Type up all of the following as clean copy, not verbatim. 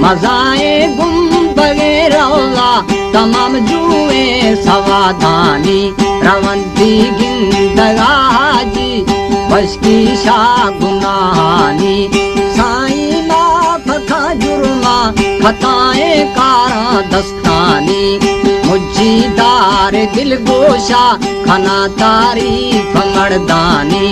मजाए गुंबगे रौला तमाम जुए सवादानी रवंती गिंदगाजी बशकी शाह गुनाहानी साईं माफ खा जुर्मा खताए कारा दस्तानी मुझीदार दिल गोशा खना तारीफ मर्दानी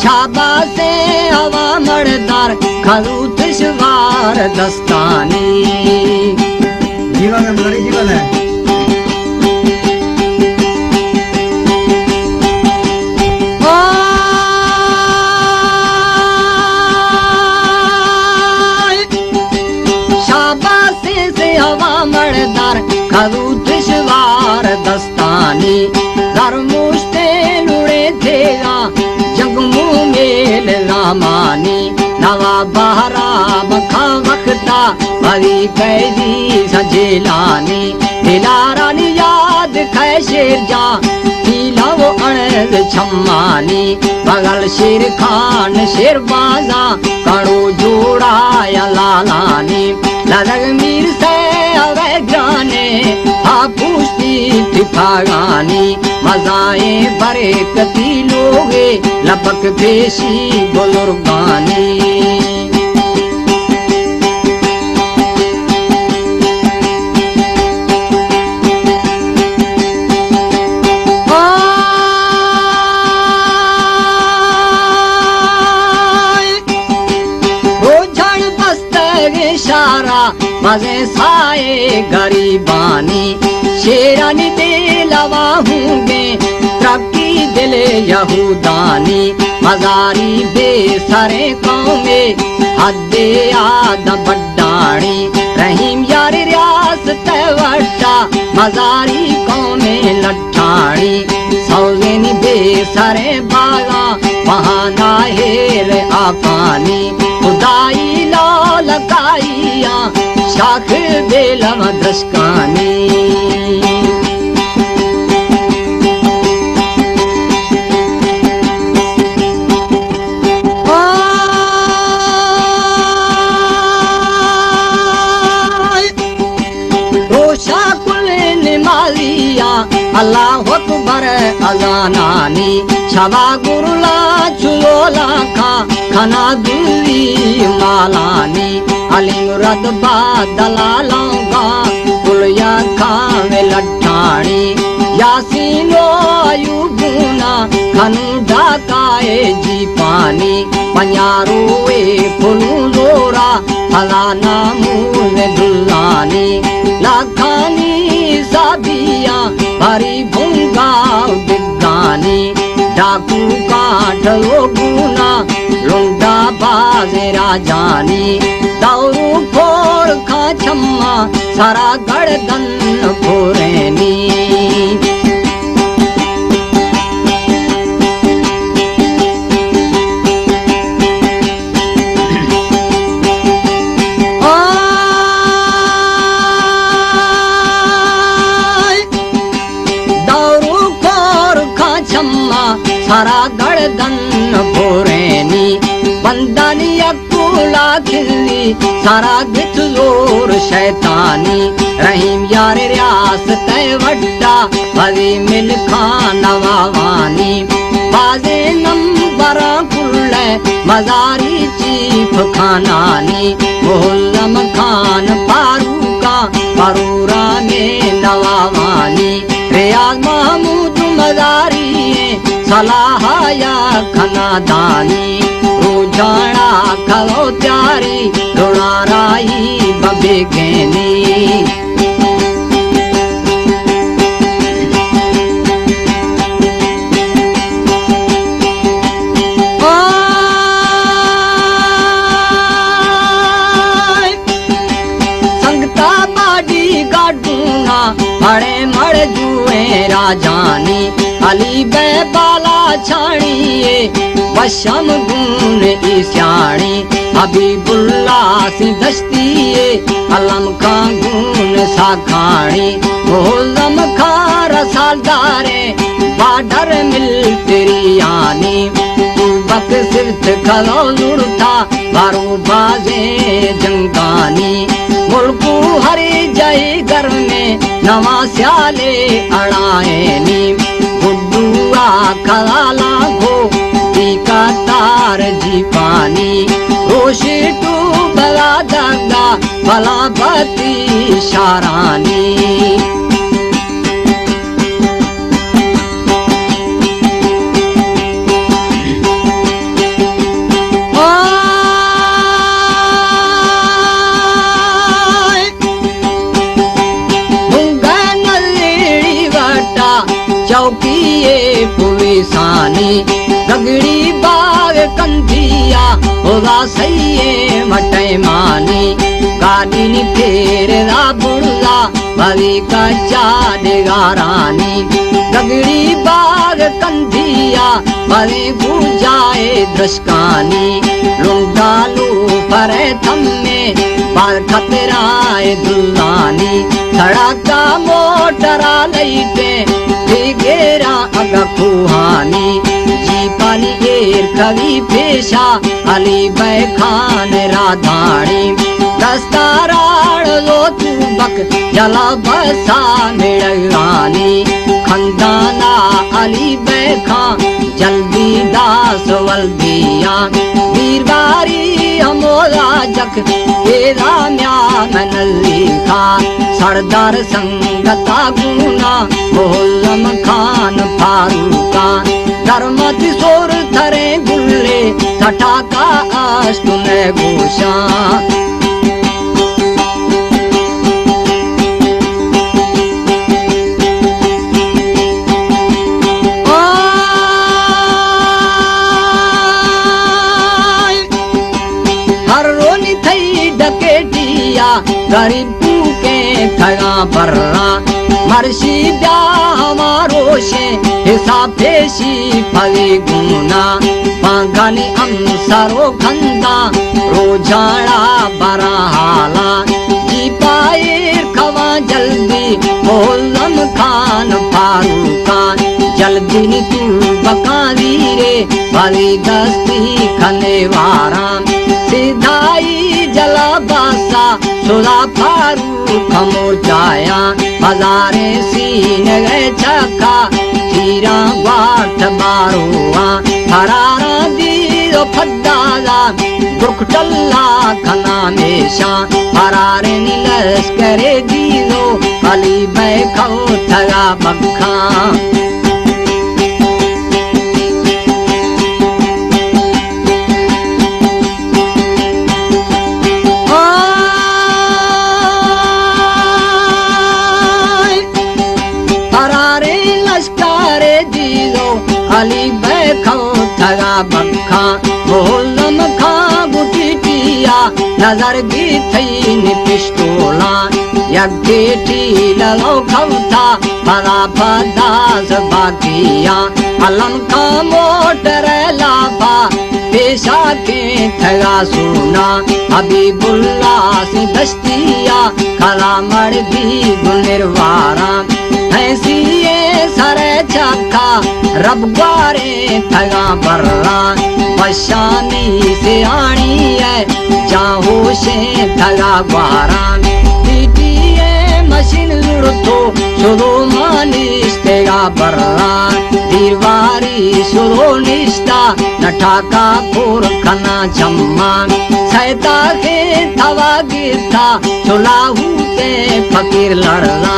शाबा से हवा मर्दार खरूत शिवार दस्तानी। जीवन है बड़ी जीवन है। शाबाशी से हवा मर्दार खरूत शिवार दस्तानी धर्मुष्टे लुड़े थेगा जगमू मेल रामानी नवा बहरा बखा वक्ता भरी कैदी सजेलानी दिलारानी याद कै शेर जा लव अणल छम्मानी बगल शेर खान शेर बाजा कड़ो जोड़ा या लालानी लदग मीर से अवे जाने पूछती तिफागानी मजाए बरे कती लोगे लपक पेशी बुजुर्गानी। मजे साए गरीबानी शेरानी दिलवा होंगे तरक्की दिल यहूदानी मजारी बेसरे कौमे हद्दे आद बड्डानी रहीम यार रियासत वट्टा मजारी कौमे लट्ठानी सौजेनी बेसरे बागा बहाना हेर आपानी खुदाई लाल काइया शाख बेलम दशकानी। रोशा कुल निमालिया अल्लाह अकबर अजानानी छवा गुरुला चुलोला खा खना दिल्ली मालानी अलिम रदबा दलालोंगा पुलिया खावे लट्ठानी यासीनो अयूबूना खनु ढाकाए जी पानी पंजारोए फुलू लोरा फलाना मूल दुल्लानी लाखानी साबिया भरी भूंगा दिग्गानी डाकू काट लोगुना लुंडा बाजे राजानी दारू फोड़ खा छम्मा सारा गर्दन फोरेनी। दारू फोड़ खा छम्मा सारा गर्दन फोरेनी बंदानी अकुला खिल्ली सारा गित जोर शैतानी रहीम यार रियासत वड्डा भरी मिल खान नवावानी बाजे नंबरा कुल मजारी चीफ खानानी मोहल्लम खान फारूका फरूरा में नवावानी रियाज महमूद मजारी सलाहया खनादानी रोजाना खलो त्यारी रुणाराई बबे गेनी। संगता बाडी गाडूना बड़े मड़ जुए राजानी अली बे बाला छाणिए वशम गुन ईशानी हबीबुल्ला सी दस्तिए अलम का गुन साखानी मोहल्लम खा रसालदारे बाडर मिल तेरी आनी तू बक सिर्त खलो लुड़ता बारू बाजे जंगानी मुल्कू हरी जय घर में नवा स्याले अड़ाए नी गुड्डुआ खलाला घो टीका तार जी पानी रोशी टू भला दगा भला बती शारानी चौकीए पुलिसानी गगड़ी बाग कंधिया होगा सही मटे मानी गाड़ी नी फेरदा बुड़ला भली का चाडेगारानी गगड़ी बाग कंधिया भले गुजाए दृष्कानी लुंडालू परे थम्मे बाल खतराए दुल्लानी धड़ाका मोटरा लईटे घेरा अग खुहानी जीपानी एर कवि पेशा अली बैखान राधानी दस्ताराड़ लो तू बक जला बसा मिड़गानी खंदाना अली बैखा जल्दी दास वल दिया बीरबारी अमोला जख तेरा म्या मनली खा सरदार संगता गुना मोहल्लम खान फारूका धर्मति सोर थरे गुल्ले सठाका अष्टुन घोषा हर रोनी थई डकेटिया गरीब के थगा बर्रा मर्शी ब्या हमारो शे हिसाब पेशी फली गुना पागनी अंसरो खंदा रोजाड़ा बरा हाला जी पाए खवा जल्दी मोहल्लम खान फारूका जल्दी नी तू बकाली रे भली दस्ती खने वारा सिधाई जला बासा सुधा फारूक खमो जाया हजारे सीन गए चखा हीरा वाट बारुआ हरारा दीरो फद्दाला दुख टल्ला खना मेशा हरारे नीलस करे दीरो अली बैखो थगा बखा अली बैखो थगा बखा मोहल्लम खा बुटिटिया नजर भी थई नि पिस्तोला यज्ञेठी ललो खवथा भला पदास बाकिया अलम का मोटर लाफा पेशा के थगा सुना हबीबुल्ला से बस्तिया खला मर भी गुनिरवारा ऐसीए सरे चखा रब ग्वारे थगा बर्रा पशानी से आनी है जाहो से थगा ग्वारा पीटीए मशीन लुड़तो सुदो मानिस तेगा बर्रा दीवारी सुदो निष्ठा नठाका पोर खना जम्मा सैता के थवा गिरता चुलाहू ते फकीर लड़ला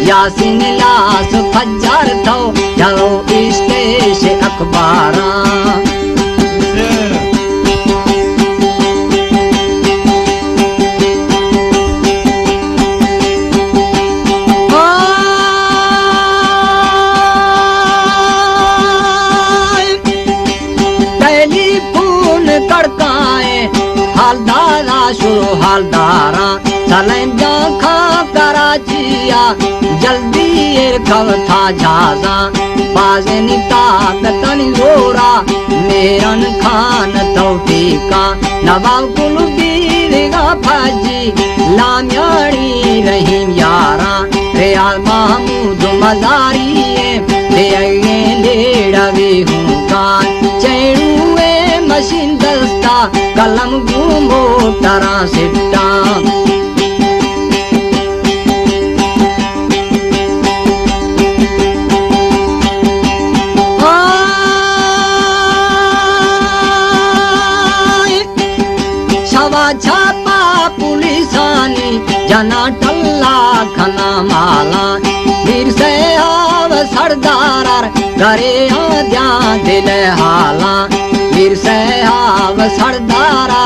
यासिन लास फज्जर थो चलो इस्तेश अखबारा टेलीफोन करकाए हालदारा शुरू हालदारा चलें जाखा कराचिया जल्दी कवथा झाजा बाजनी ताकतनी जोरा मेरन खान तौफीका नवाब कुल बीरगा फाजी लाम्याणी रहीम यारा रियाल महमूद मजारी ले लेड़वी हूँ का चैनुए मशीन दस्ता कलम घूमो तरा सिट्टा छवा छापा पुलिसानी जना टल्ला खना माला वीर से आव सरदार घरे आद्या दिल हाला वीर से आव सरदारा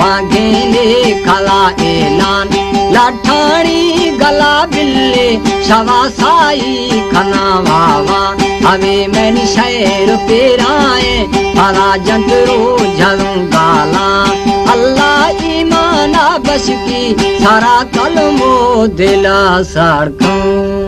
बाघेले खला ऐलान लाठाणी गला बिल्ले शवा साई खना वावा हवे मैंने शहर पेराए हरा जंतरो झलूं गाला अल्लाह ईमाना बस की सारा कलमो दिला सड़कों